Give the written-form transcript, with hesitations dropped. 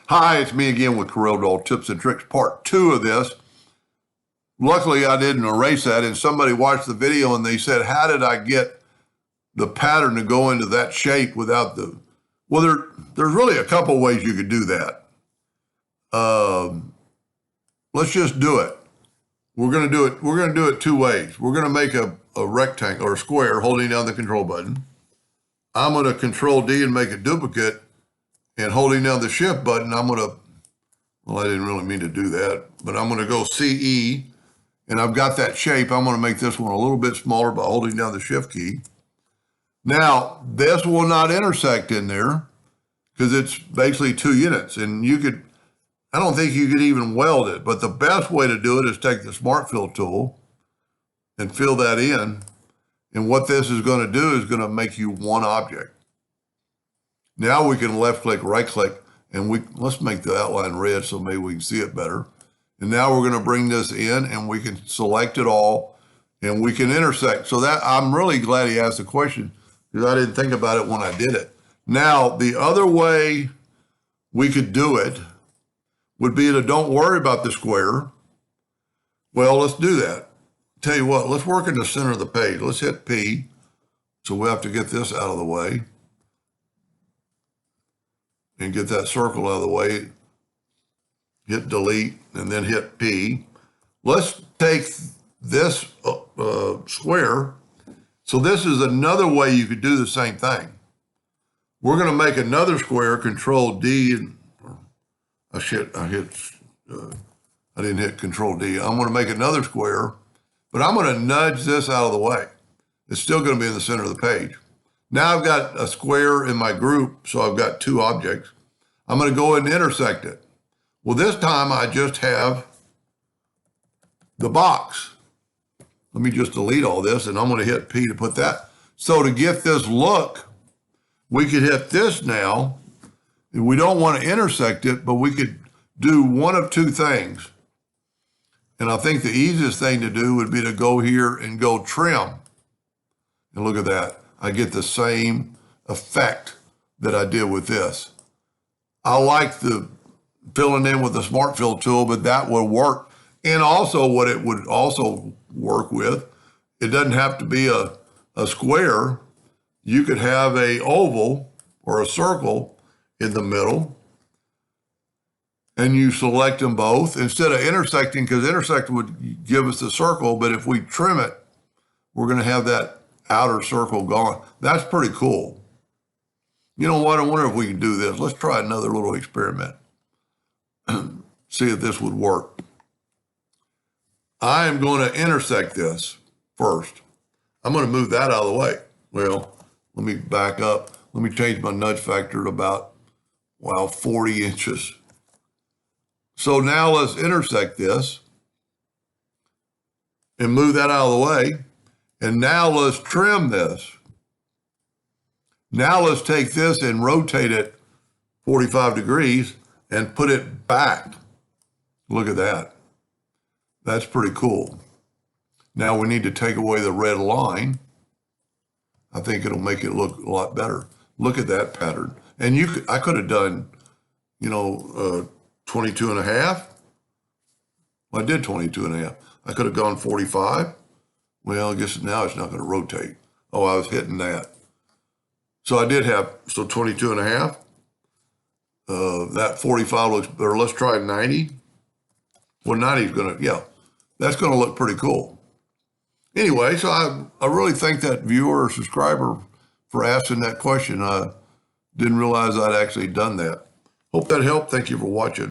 Hi, it's me again with CorelDraw Tips and Tricks, part 2 of this. Luckily, I didn't erase that, and somebody watched the video and they said, how did I get the pattern to go into that shape without the... Well, there's really a couple ways you could do that. Let's just do it. We're going to do it two ways. We're going to make a rectangle or a square holding down the control button. I'm going to Control D and make a duplicate, and holding down the shift button, I'm going to, well, I didn't really mean to do that, but I'm going to go CE, and I've got that shape. I'm going to make this one a little bit smaller by holding down the shift key. Now, this will not intersect in there because it's basically 2 units, and I don't think you could even weld it, but the best way to do it is take the Smart Fill tool and fill that in, and what this is going to do is going to make you one object. Now we can left click, right click, and let's make the outline red so maybe we can see it better. And now we're going to bring this in and we can select it all and we can intersect. So that I'm really glad he asked the question because I didn't think about it when I did it. Now, the other way we could do it would be to don't worry about the square. Well, let's do that. Tell you what, let's work in the center of the page. Let's hit P. So we have to get this out of the way. And get that circle out of the way, hit delete, and then hit P. Let's take this square. So this is another way you could do the same thing. We're going to make another square, Control D, and I didn't hit Control D. I'm going to make another square, but I'm going to nudge this out of the way. It's still going to be in the center of the page. Now I've got a square in my group, so I've got 2 objects. I'm going to go ahead and intersect it. Well, this time I just have the box. Let me just delete all this, and I'm going to hit P to put that. So to get this look, we could hit this now. We don't want to intersect it, but we could do one of 2 things. And I think the easiest thing to do would be to go here and go trim. And look at that. I get the same effect that I did with this. I like the filling in with the Smart Fill tool, but that will work. And also what it would also work with, it doesn't have to be a square. You could have a oval or a circle in the middle, and you select them both instead of intersecting, because intersecting would give us the circle, but if we trim it, we're going to have that outer circle gone. That's pretty cool. You know what? I wonder if we can do this. Let's try another little experiment. See if this would work. I am going to intersect this first. I'm going to move that out of the way. Well, let me back up. Let me change my nudge factor to about, 40 inches. So now let's intersect this and move that out of the way. And now let's trim this. Now let's take this and rotate it 45 degrees and put it back. Look at that. That's pretty cool. Now we need to take away the red line. I think it'll make it look a lot better. Look at that pattern. And I could have done, 22 and a half. Well, I did 22 and a half. I could have gone 45. Well, I guess now it's not going to rotate. Oh, I was hitting that. So I did have, 22 and a half. That 45 looks better. Let's try 90. Well, 90 is going to, that's going to look pretty cool. Anyway, so I really thank that viewer or subscriber for asking that question. I didn't realize I'd actually done that. Hope that helped. Thank you for watching.